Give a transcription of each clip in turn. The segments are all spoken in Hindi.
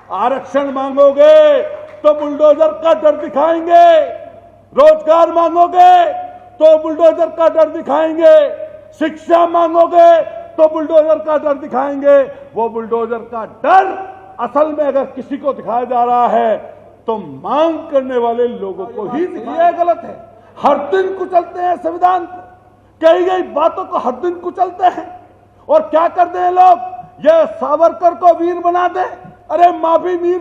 आरक्षण मांगोगे तो बुलडोजर का डर दिखाएंगे, रोजगार मांगोगे तो बुलडोजर का डर दिखाएंगे, शिक्षा मांगोगे तो बुलडोजर का डर दिखाएंगे। वो बुलडोजर का डर असल में अगर किसी को दिखाया जा रहा है तो मांग करने वाले लोगों को ही दिखाया। गलत है। हर दिन कुचलते हैं संविधान को, कही गई बातों को हर दिन कुचलते हैं। और क्या करते हैं लोग, ये सावरकर को वीर बना दे। अरे माफी वीर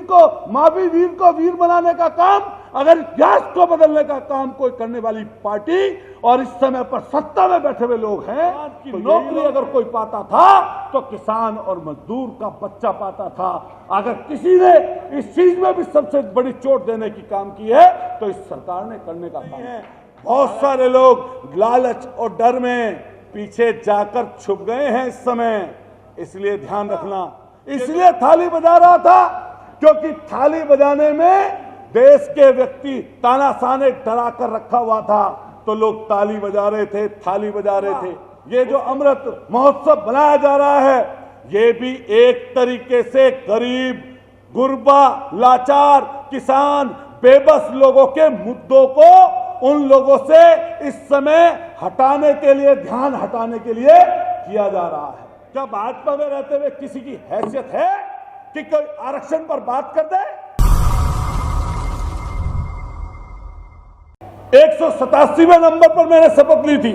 को वीर बनाने का काम, अगर इतिहास को बदलने का काम कोई करने वाली पार्टी और इस समय पर सत्ता में बैठे हुए लोग हैं, तो नौकरी अगर कोई पाता था तो किसान और मजदूर का बच्चा पाता था। अगर किसी ने इस चीज में भी सबसे बड़ी चोट देने की काम की है तो इस सरकार ने करने का काम है। बहुत सारे लोग लालच और डर में पीछे जाकर छुप गए हैं इस समय, इसलिए ध्यान रखना। इसलिए थाली बजा रहा था क्योंकि थाली बजाने में देश के व्यक्ति तानाशाह ने डरा कर रखा हुआ था, तो लोग ताली बजा रहे थे, थाली बजा रहे थे। ये जो अमृत महोत्सव बनाया जा रहा है, ये भी एक तरीके से गरीब, गुरबा, लाचार, किसान, बेबस लोगों के मुद्दों को उन लोगों से इस समय हटाने के लिए, ध्यान हटाने के लिए किया जा रहा है। क्या भाजपा में रहते हुए किसी की हैसियत है कि कोई आरक्षण पर बात कर दे? 187वें नंबर पर मैंने शपथ ली थी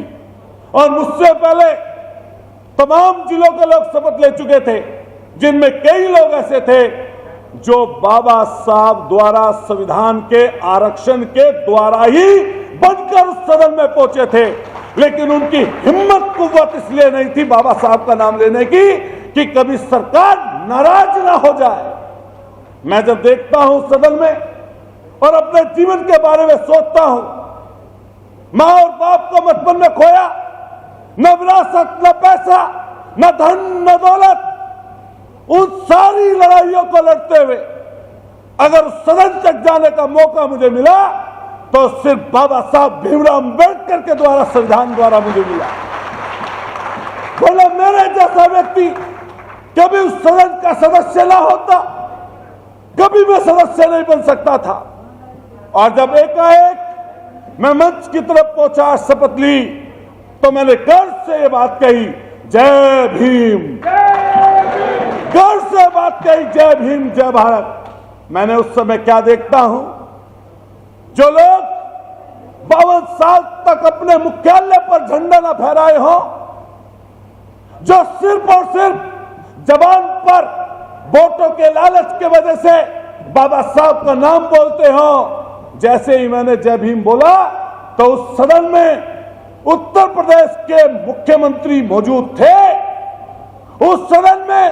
और मुझसे पहले तमाम जिलों के लोग शपथ ले चुके थे, जिनमें कई लोग ऐसे थे जो बाबा साहब द्वारा संविधान के आरक्षण के द्वारा ही बनकर उस सदन में पहुंचे थे। लेकिन उनकी हिम्मत कुव्वत इसलिए नहीं थी बाबा साहब का नाम लेने की कि कभी सरकार नाराज ना हो जाए। मैं जब देखता हूं सदन में और अपने जीवन के बारे में सोचता हूं, मां और बाप को बचपन में खोया, न विरासत, न पैसा, न धन, न दौलत, उन सारी लड़ाइयों को लड़ते हुए अगर उस सदन तक जाने का मौका मुझे मिला तो सिर्फ बाबा साहब भीमराव अम्बेडकर के द्वारा, संविधान द्वारा मुझे मिला। बोले मेरे जैसा व्यक्ति कभी उस सदन का सदस्य ना होता, कभी मैं सदस्य नहीं बन सकता था। और जब एकाएक मैं मंच की तरफ पहुंचा, शपथ ली, तो मैंने गर्व से ये बात कही, जय भीम। गर्व से बात कही, जय भीम, जय भारत। मैंने उस समय क्या देखता हूं, जो लोग 52 साल तक अपने मुख्यालय पर झंडा न फहराए हो, जो सिर्फ और सिर्फ जबान पर वोटों के लालच के वजह से बाबा साहब का नाम बोलते हो, जैसे ही मैंने जय भीम बोला तो उस सदन में उत्तर प्रदेश के मुख्यमंत्री मौजूद थे। उस सदन में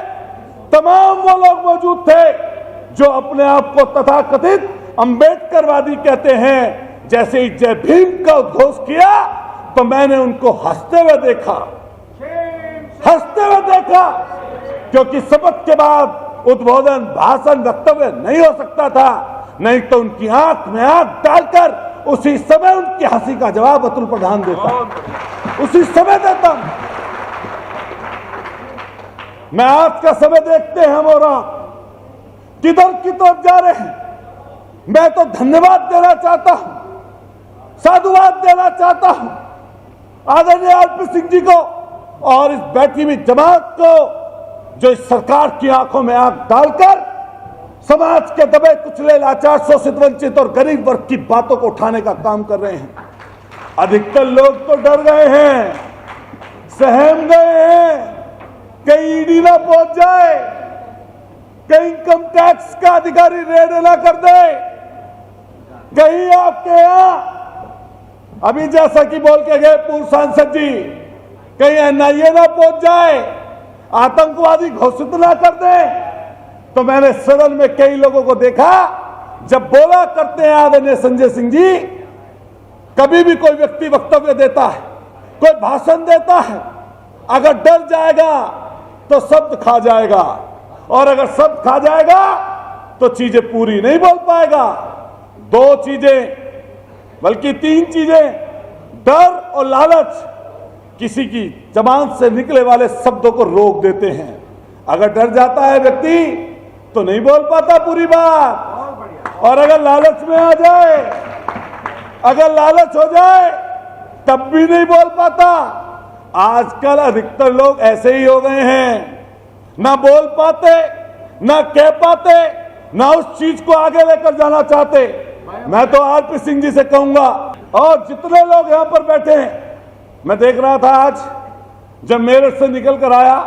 तमाम वो लोग मौजूद थे जो अपने आप को तथाकथित अंबेडकरवादी कहते हैं। जैसे ही जय भीम का उद्घोष किया तो मैंने उनको हंसते हुए देखा, क्योंकि शपथ के बाद उद्बोधन, भाषण, वक्तव्य नहीं हो सकता था, नहीं तो उनकी आंख में आंख डालकर उसी समय उनकी हंसी का जवाब अतुल प्रधान देता, उसी समय देता। मैं आज का समय देखते हैं हम और आप किधर की तरफ जा रहे हैं। मैं तो धन्यवाद देना चाहता हूं, साधुवाद देना चाहता हूं आदरणीय आरपी सिंह जी को और इस बैठी हुई जमात को, जो इस सरकार की आंखों में आंख डालकर समाज के दबे कुचले, लाचार, शोषित, वंचित और गरीब वर्ग की बातों को उठाने का काम कर रहे हैं। अधिकतर लोग तो डर गए हैं, सहम गए हैं, कहीं ईडी ना पहुंच जाए, कहीं इनकम टैक्स का अधिकारी रेड ना कर दे, कहीं आपके यहां अभी जैसा कि बोल के गए पूर्व सांसद जी, कहीं एनआईए ना पहुंच जाए, आतंकवादी घोषित ना कर दे। तो मैंने सदन में कई लोगों को देखा, जब बोला करते हैं आदरणीय संजय सिंह जी, कभी भी कोई व्यक्ति वक्तव्य देता है, कोई भाषण देता है, अगर डर जाएगा तो शब्द खा जाएगा, और अगर शब्द खा जाएगा तो चीजें पूरी नहीं बोल पाएगा। 2 चीजें बल्कि 3 चीजें, डर और लालच किसी की जबान से निकले वाले शब्दों को रोक देते हैं। अगर डर जाता है व्यक्ति तो नहीं बोल पाता पूरी बात। और अगर लालच में आ जाए, अगर लालच हो जाए तब भी नहीं बोल पाता। आजकल अधिकतर लोग ऐसे ही हो गए हैं, ना बोल पाते, ना कह पाते, ना उस चीज को आगे लेकर जाना चाहते। मैं तो आरपी सिंह जी से कहूंगा, और जितने लोग यहां पर बैठे हैं, मैं देख रहा था आज जब मेरठ से निकल कर आया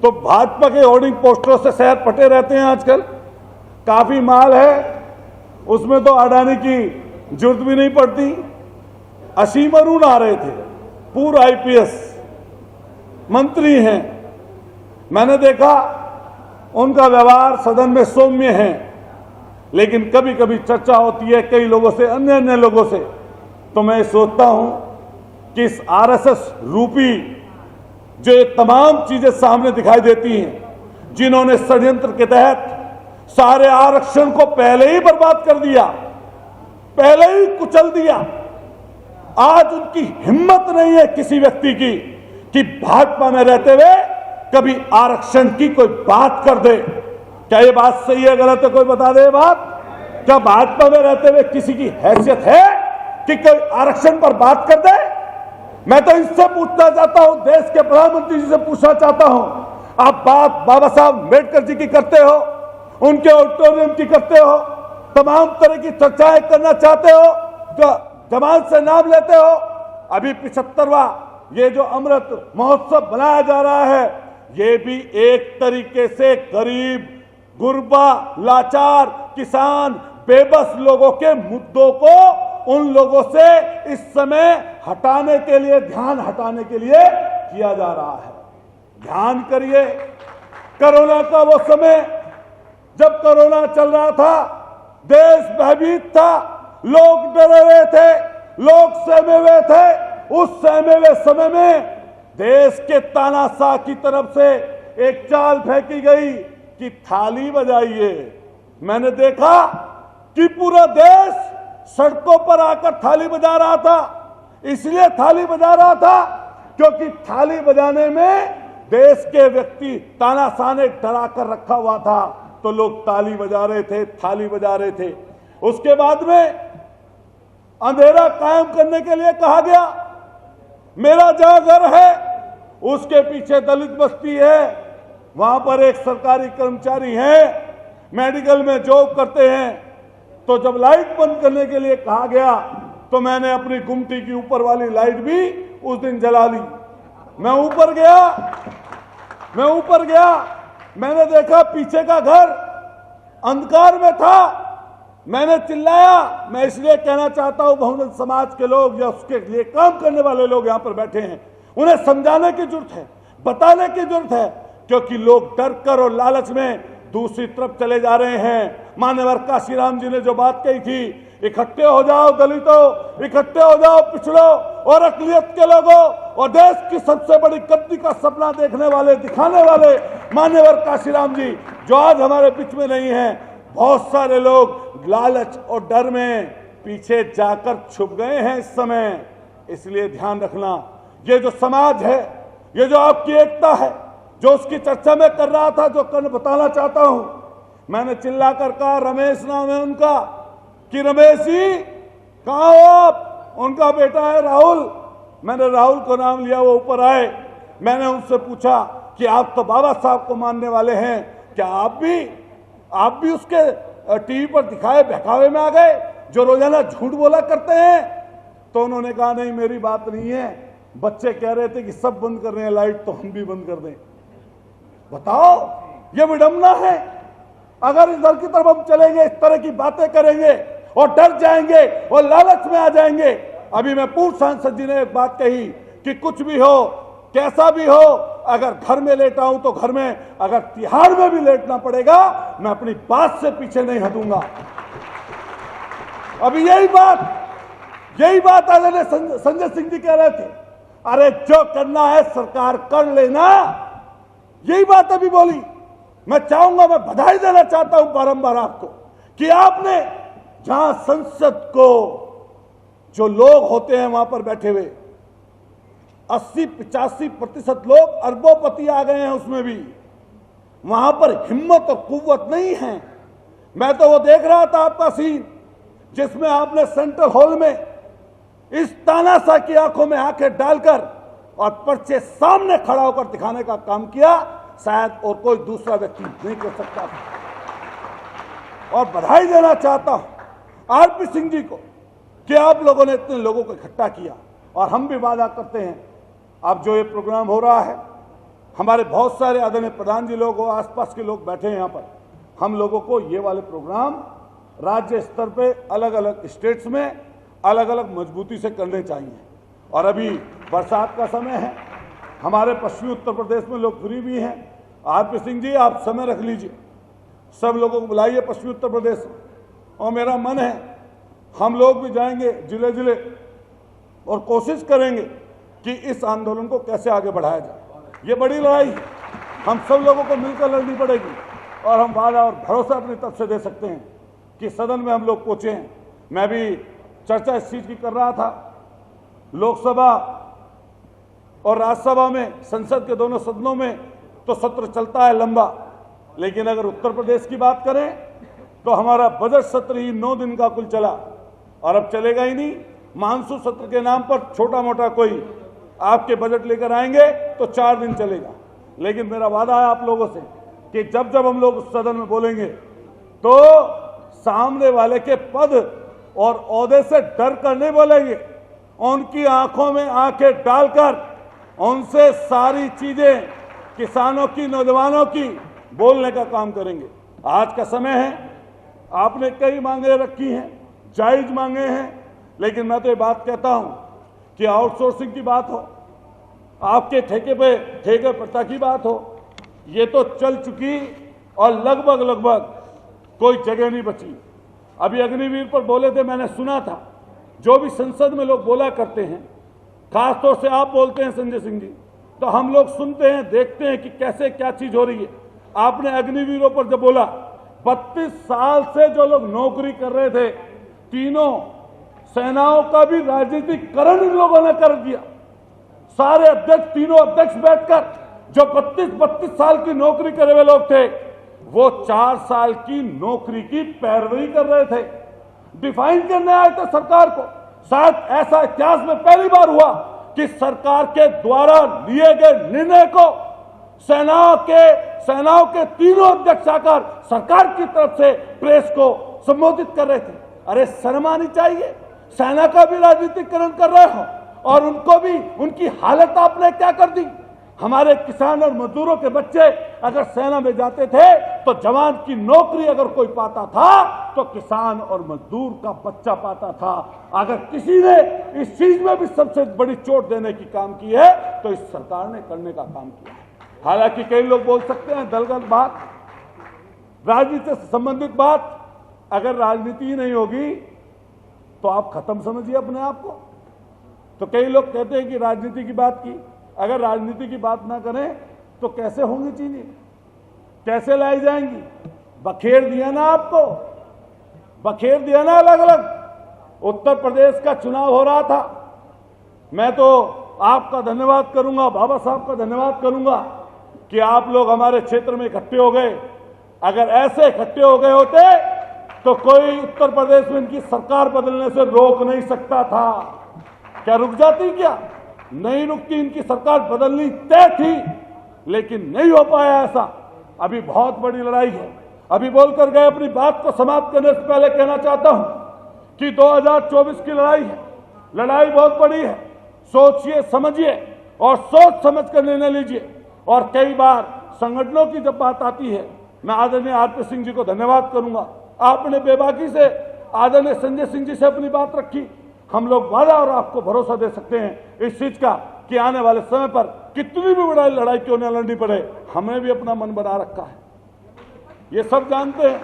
तो भाजपा के होर्डिंग पोस्टरों से शहर पटे रहते हैं आजकल। काफी माल है, उसमें तो अडानी की जरूरत भी नहीं पड़ती। असीम अरुण आ रहे थे, पूर्व आईपीएस मंत्री हैं। मैंने देखा उनका व्यवहार सदन में सौम्य है, लेकिन कभी कभी चर्चा होती है कई लोगों से, अन्य अन्य लोगों से, तो मैं सोचता हूं कि इस आरएसएस रूपी जो ये तमाम चीजें सामने दिखाई देती हैं, जिन्होंने षड्यंत्र के तहत सारे आरक्षण को पहले ही बर्बाद कर दिया, पहले ही कुचल दिया, आज उनकी हिम्मत नहीं है किसी व्यक्ति की कि भाजपा में रहते हुए कभी आरक्षण की कोई बात कर दे। क्या ये बात सही है, गलत है? कोई बता दे बात। क्या भाजपा में रहते हुए किसी की हैसियत है कि कोई आरक्षण पर बात कर दे? मैं तो इससे पूछना चाहता हूं, देश के प्रधानमंत्री जी से पूछना चाहता हूं, आप बात बाबा साहब अम्बेडकर जी की करते हो, उनके ऑडिटोरियम की करते हो, तमाम तरह की चर्चाएं करना चाहते हो, जो जमात से नाम लेते हो। अभी 75वां ये जो अमृत महोत्सव बनाया जा रहा है, ये भी एक तरीके से गरीब, गुरबा, लाचार, किसान, बेबस लोगों के मुद्दों को उन लोगों से इस समय हटाने के लिए, ध्यान हटाने के लिए किया जा रहा है। ध्यान करिए, कोरोना का वो समय, जब कोरोना चल रहा था, देश भयभीत था, लोग डरे हुए थे, लोग सहमे हुए थे। उस सहमे हुए समय में देश के तानाशाह की तरफ से एक चाल फेंकी गई कि थाली बजाइए। मैंने देखा कि पूरा देश सड़कों पर आकर थाली बजा रहा था। इसलिए थाली बजा रहा था क्योंकि थाली बजाने में देश के व्यक्ति तानाशाह ने डरा कर रखा हुआ था, तो लोग ताली बजा रहे थे, थाली बजा रहे थे। उसके बाद में अंधेरा कायम करने के लिए कहा गया। मेरा जहां घर है उसके पीछे दलित बस्ती है, वहां पर एक सरकारी कर्मचारी है, मेडिकल में जॉब करते हैं। तो जब लाइट बंद करने के लिए कहा गया तो मैंने अपनी गुमटी की ऊपर वाली लाइट भी उस दिन जला ली। मैं ऊपर गया, मैंने देखा पीछे का घर अंधकार में था। मैंने चिल्लाया। मैं इसलिए कहना चाहता हूं, बहुजन समाज के लोग या उसके लिए काम करने वाले लोग यहां पर बैठे हैं, उन्हें समझाने की जरूरत है, बताने की जरूरत है, क्योंकि लोग डर कर और लालच में दूसरी तरफ चले जा रहे हैं। मान्यवर काशीराम जी ने जो बात कही थी, इकट्ठे हो जाओ दलितों, इकट्ठे हो जाओ पिछड़ों और अकलियत के लोगों, और देश की सबसे बड़ी गद्दी का सपना देखने वाले, दिखाने वाले मान्यवर काशीराम जी, जो आज हमारे बीच में नहीं है। बहुत सारे लोग लालच और डर में पीछे जाकर छुप गए हैं इस समय। इसलिए ध्यान रखना, ये जो समाज है, ये जो आपकी एकता है, जो उसकी चर्चा में कर रहा था, जो कर बताना चाहता हूं, मैंने चिल्ला कर कहा, रमेश नाम है उनका, कि रमेश जी कहां हो आप? उनका बेटा है राहुल। मैंने राहुल को नाम लिया, वो ऊपर आए। मैंने उनसे पूछा कि आप तो बाबा साहब को मानने वाले हैं, क्या आप भी उसके टीवी पर दिखाए बहकावे में आ गए, जो रोजाना झूठ बोला करते हैं? तो उन्होंने कहा, नहीं मेरी बात नहीं है, बच्चे कह रहे थे कि सब बंद कर रहे हैं लाइट, तो हम भी बंद कर दें। बताओ, ये विडंबना है। अगर इस दल की तरफ हम चलेंगे, इस तरह की बातें करेंगे और डर जाएंगे और लालच में आ जाएंगे। अभी मैं पूर्व सांसद जी ने एक बात कही कि कुछ भी हो, कैसा भी हो, अगर घर में लेटा हूं तो घर में, अगर तिहाड़ में भी लेटना पड़ेगा, मैं अपनी बात से पीछे नहीं हटूंगा। अभी यही बात आदरणीय संजय सिंह जी कह रहे थे, अरे जो करना है सरकार कर लेना, यही बात अभी बोली। मैं चाहूंगा, मैं बधाई देना चाहता हूं बारंबार आपको कि आपने जहां संसद को जो लोग होते हैं वहां पर बैठे हुए 80-85% लोग अरबोपति आ गए हैं उसमें भी, वहां पर हिम्मत और कुव्वत नहीं है। मैं तो वो देख रहा था आपका सीन, जिसमें आपने सेंट्रल हॉल में इस तानाशाह की आंखों में आंखें डालकर और पर्चे सामने खड़ा होकर दिखाने का काम किया, शायद और कोई दूसरा व्यक्ति नहीं कर सकता था। और बधाई देना चाहता हूं आरपी सिंह जी को कि आप लोगों ने इतने लोगों को इकट्ठा किया। और हम भी वादा करते हैं, अब जो ये प्रोग्राम हो रहा है, हमारे बहुत सारे आदरणीय प्रधान जी लोग, आसपास के लोग बैठे हैं यहाँ पर, हम लोगों को ये वाले प्रोग्राम राज्य स्तर पे अलग अलग स्टेट्स में अलग अलग मजबूती से करने चाहिए। और अभी बरसात का समय है, हमारे पश्चिमी उत्तर प्रदेश में लोग फ्री भी हैं। आरपी सिंह जी, आप समय रख लीजिए, सब लोगों को बुलाइए पश्चिमी उत्तर प्रदेश। और मेरा मन है हम लोग भी जाएंगे जिले जिले और कोशिश करेंगे कि इस आंदोलन को कैसे आगे बढ़ाया जाए। ये बड़ी लड़ाई हम सब लोगों को मिलकर लड़नी पड़ेगी। और हम वादा और भरोसा अपनी तरफ से दे सकते हैं कि सदन में हम लोग पहुंचे हैं। मैं भी चर्चा इस चीज की कर रहा था, लोकसभा और राज्यसभा में, संसद के दोनों सदनों में तो सत्र चलता है लंबा, लेकिन अगर उत्तर प्रदेश की बात करें तो हमारा बजट सत्र ही 9 दिन का कुल चला और अब चलेगा ही नहीं। मानसून सत्र के नाम पर छोटा मोटा कोई आपके बजट लेकर आएंगे तो 4 दिन चलेगा। लेकिन मेरा वादा है आप लोगों से कि जब जब हम लोग उस सदन में बोलेंगे तो सामने वाले के पद और ओहदे से डर कर नहीं बोलेंगे, उनकी आंखों में आंखें डालकर उनसे सारी चीजें किसानों की, नौजवानों की बोलने का काम करेंगे। आज का समय है, आपने कई मांगे रखी हैं, जायज मांगे हैं, लेकिन मैं तो ये बात कहता हूं कि आउटसोर्सिंग की बात हो, आपके ठेके प्रथा की बात हो, ये तो चल चुकी और लगभग कोई जगह नहीं बची। अभी अग्निवीर पर बोले थे, मैंने सुना था, जो भी संसद में लोग बोला करते हैं, खासतौर से आप बोलते हैं संजय सिंह जी, तो हम लोग सुनते हैं, देखते हैं कि कैसे क्या चीज हो रही है। आपने अग्निवीरों पर जब बोला, 32 साल से जो लोग नौकरी कर रहे थे, तीनों सेनाओं का भी राजनीतिकरण इन लोगों ने कर दिया। सारे अध्यक्ष, तीनों अध्यक्ष बैठकर जो 32 साल की नौकरी करे हुए लोग थे, वो 4 साल की नौकरी की पैरवी कर रहे थे, डिफाइन करने आए थे सरकार को। शायद ऐसा इतिहास में पहली बार हुआ कि सरकार के द्वारा लिए गए निर्णय को सेनाओं के तीनों अध्यक्ष आकर सरकार की तरफ से प्रेस को संबोधित कर रहे थे। अरे शर्म आनी चाहिए, सेना का भी राजनीतिकरण कर रहे हो और उनको भी, उनकी हालत आपने क्या कर दी। हमारे किसान और मजदूरों के बच्चे अगर सेना में जाते थे तो जवान की नौकरी अगर कोई पाता था तो किसान और मजदूर का बच्चा पाता था। अगर किसी ने इस चीज में भी सबसे बड़ी चोट देने की काम की है तो इस सरकार ने करने का काम किया। हालांकि कई लोग बोल सकते हैं दलगत बात, राजनीति से संबंधित बात, अगर राजनीति ही नहीं होगी तो आप खत्म समझिए अपने आप को। तो कई लोग कहते हैं कि राजनीति की बात की, अगर राजनीति की बात ना करें तो कैसे होंगी चीजें, कैसे लाई जाएंगी। बखेर दिया ना आपको, बखेर दिया ना अलग अलग। उत्तर प्रदेश का चुनाव हो रहा था, मैं तो आपका धन्यवाद करूंगा, बाबा साहब का धन्यवाद करूंगा कि आप लोग हमारे क्षेत्र में इकट्ठे हो गए। अगर ऐसे इकट्ठे हो गए होते तो कोई उत्तर प्रदेश में इनकी सरकार बदलने से रोक नहीं सकता था। क्या रुक जाती? क्या नहीं रुकती? इनकी सरकार बदलनी तय थी, लेकिन नहीं हो पाया ऐसा। अभी बहुत बड़ी लड़ाई है। अभी बोलकर गए, अपनी बात को समाप्त करने से पहले कहना चाहता हूं कि 2024 की लड़ाई है, लड़ाई बहुत बड़ी है। सोचिए, समझिए और सोच समझ कर निर्णय लीजिए। और कई बार संगठनों की जब बात आती है, मैं आदरणीय आरपी सिंह जी को धन्यवाद करूंगा, आपने बेबाकी से आदरणीय संजय सिंह जी से अपनी बात रखी। हम लोग वादा और आपको भरोसा दे सकते हैं इस चीज का कि आने वाले समय पर कितनी भी बड़ी लड़ाई क्यों न लड़नी पड़े, हमने भी अपना मन बना रखा है, ये सब जानते हैं।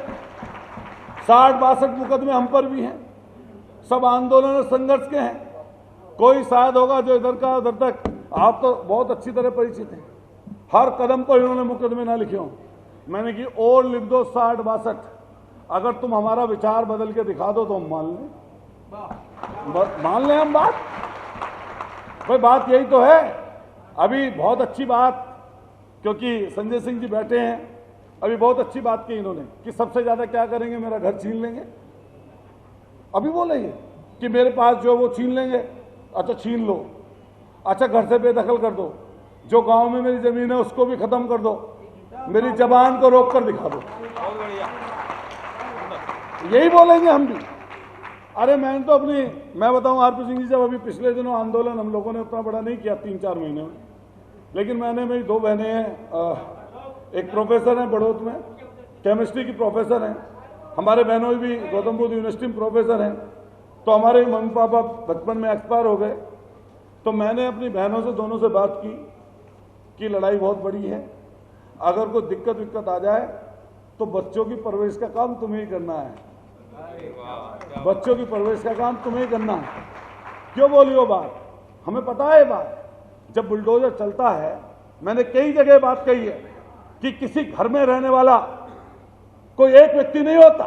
60-62 मुकदमे हम पर भी हैं, सब आंदोलन और संघर्ष के हैं। कोई शायद होगा जो इधर का उधर तक, आप तो बहुत अच्छी तरह परिचित हैं, हर कदम पर इन्होंने मुकदमे ना लिखे हों। मैंने कि और लिख दो 60-62, अगर तुम हमारा विचार बदल के दिखा दो तो हम मान लें हम बात। कोई बात यही तो है। अभी बहुत अच्छी बात, क्योंकि संजय सिंह जी बैठे हैं, अभी बहुत अच्छी बात की इन्होंने कि सबसे ज्यादा क्या करेंगे, मेरा घर छीन लेंगे। अभी बोलेंगे कि मेरे पास जो वो छीन लेंगे। अच्छा छीन लो, अच्छा घर से बेदखल कर दो, जो गांव में मेरी जमीन है उसको भी खत्म कर दो, मेरी जबान को रोक कर दिखा दो। यही बोलेंगे हम भी। अरे मैंने तो मैं बताऊं आरपी सिंह जी, जब अभी पिछले दिनों आंदोलन हम लोगों ने उतना बड़ा नहीं किया 3-4 महीने में, लेकिन मेरी 2 बहनें हैं, एक प्रोफेसर हैं बड़ौत में, केमिस्ट्री की प्रोफेसर हैं, हमारे बहनों भी गौतम बुद्ध यूनिवर्सिटी में प्रोफेसर हैं। तो हमारे मम्मी पापा बचपन में एक्सपायर हो गए, तो मैंने अपनी बहनों से दोनों से बात की कि लड़ाई बहुत बड़ी है, अगर कोई दिक्कत आ जाए तो बच्चों की परवरिश का काम तुम्हें ही करना है, बच्चों की परवरिश का काम तुम्हें ही करना है। क्यों बोली वो बात? हमें पता है बात, जब बुलडोजर चलता है, मैंने कई जगह बात कही है कि किसी घर में रहने वाला कोई एक व्यक्ति नहीं होता,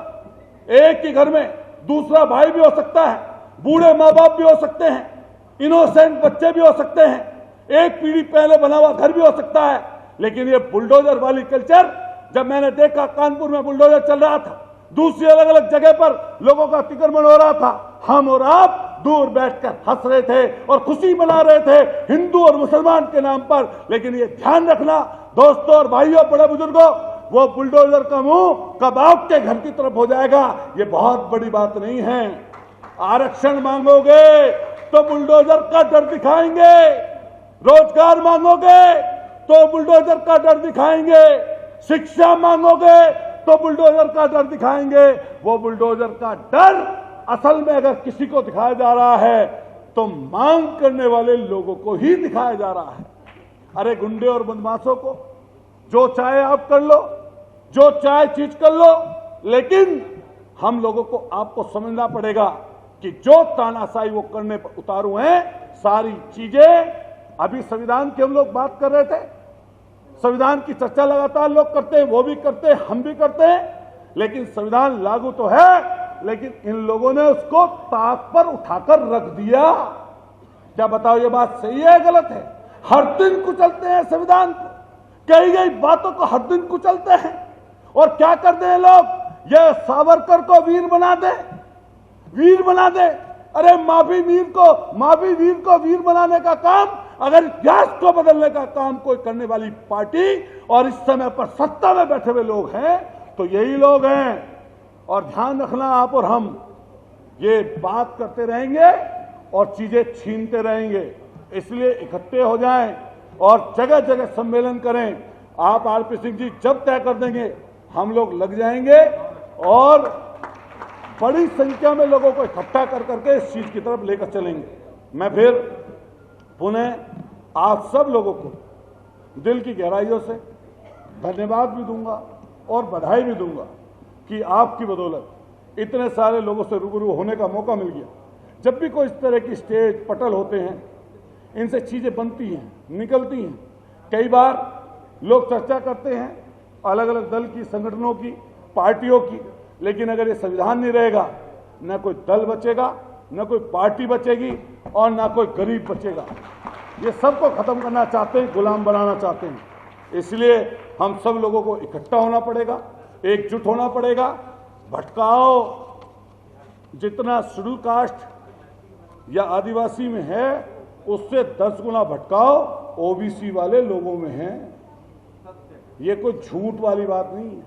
एक ही घर में दूसरा भाई भी हो सकता है, बूढ़े माँ बाप भी हो सकते हैं, इनोसेंट बच्चे भी हो सकते हैं, एक पीढ़ी पहले बना हुआ घर भी हो सकता है। लेकिन ये बुलडोजर वाली कल्चर, जब मैंने देखा कानपुर में बुलडोजर चल रहा था, दूसरी अलग अलग जगह पर लोगों का अतिक्रमण हो रहा था, हम और आप दूर बैठकर हंस रहे थे और खुशी मना रहे थे हिंदू और मुसलमान के नाम पर। लेकिन ये ध्यान रखना दोस्तों और भाइयों, बड़े बुजुर्गों, वो बुलडोजर का मुंह कब आपके घर की तरफ हो जाएगा, ये बहुत बड़ी बात नहीं है। आरक्षण मांगोगे तो बुलडोजर का डर दिखाएंगे, रोजगार मांगोगे तो बुलडोजर का डर दिखाएंगे, शिक्षा मांगोगे तो बुलडोजर का डर दिखाएंगे। वो बुलडोजर का डर असल में अगर किसी को दिखाया जा रहा है तो मांग करने वाले लोगों को ही दिखाया जा रहा है। अरे गुंडे और बदमाशों को जो चाहे आप कर लो, जो चाहे चीज कर लो, लेकिन हम लोगों को आपको समझना पड़ेगा कि जो तानाशाही वो करने पर उतारू हैं, सारी चीजें, अभी संविधान की हम लोग बात कर रहे थे, संविधान की चर्चा लगातार लोग करते हैं, वो भी करते हैं, हम भी करते हैं, लेकिन संविधान लागू तो है, लेकिन इन लोगों ने उसको ताक पर उठाकर रख दिया। क्या बताओ ये बात सही है गलत है? हर दिन कुचलते हैं संविधान को, कही गई बातों को हर दिन कुचलते हैं। और क्या करते हैं लोग? ये सावरकर को वीर बना दे, वीर बना दे। अरे माफी वीर को वीर बनाने का काम, अगर इतिहास को बदलने का काम कोई करने वाली पार्टी और इस समय पर सत्ता में बैठे हुए लोग हैं तो यही लोग हैं। और ध्यान रखना, आप और हम ये बात करते रहेंगे और चीजें छीनते रहेंगे, इसलिए इकट्ठे हो जाएं और जगह जगह सम्मेलन करें। आप आरपी सिंह जी जब तय कर देंगे हम लोग लग जाएंगे और बड़ी संख्या में लोगों को इकट्ठा कर करके इस चीज की तरफ लेकर चलेंगे। मैं फिर पुनः आप सब लोगों को दिल की गहराइयों से धन्यवाद भी दूंगा और बधाई भी दूंगा कि आपकी बदौलत इतने सारे लोगों से रूबरू होने का मौका मिल गया। जब भी कोई इस तरह की स्टेज पटल होते हैं, इनसे चीजें बनती हैं, निकलती हैं। कई बार लोग चर्चा करते हैं अलग अलग दल की, संगठनों की, पार्टियों की, लेकिन अगर ये संविधान नहीं रहेगा, न कोई दल बचेगा, न कोई पार्टी बचेगी और न कोई गरीब बचेगा। ये सबको खत्म करना चाहते हैं, गुलाम बनाना चाहते हैं। इसलिए हम सब लोगों को इकट्ठा होना पड़ेगा, एकजुट होना पड़ेगा। भटकाव जितना शेड्यूल कास्ट या आदिवासी में है, उससे 10 गुना भटकाव ओबीसी वाले लोगों में है। ये कोई झूठ वाली बात नहीं है।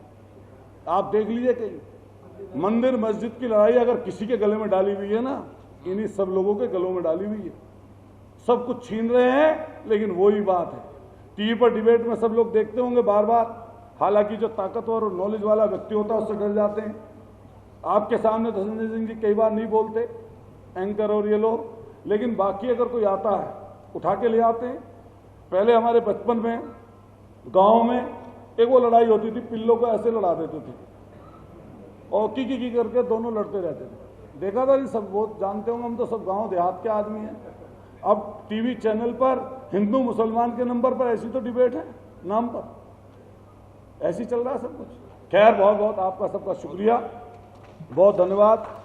आप देख लीजिए कहीं मंदिर मस्जिद की लड़ाई अगर किसी के गले में डाली हुई है ना, इन्हीं सब लोगों के गलों में डाली हुई है। सब कुछ छीन रहे हैं, लेकिन वही बात है। टीवी पर डिबेट में सब लोग देखते होंगे बार बार, हालांकि जो ताकतवर और नॉलेज वाला व्यक्ति होता है उससे डर जाते हैं। आपके सामने धनंजय सिंह जी कई बार नहीं बोलते, एंकर और ये लोग, लेकिन बाकी अगर कोई आता है उठा के ले आते हैं। पहले हमारे बचपन में गांव में एक वो लड़ाई होती थी, पिल्लों को ऐसे लड़ा देते थे और की करके दोनों लड़ते रहते थे। देखा था, सब बहुत जानते होंगे, हम तो सब गांव देहात के आदमी हैं। अब टीवी चैनल पर हिंदू मुसलमान के नंबर पर ऐसी तो डिबेट है, नाम पर ऐसी चल रहा है सब कुछ। खैर, बहुत बहुत आपका सबका शुक्रिया, बहुत धन्यवाद।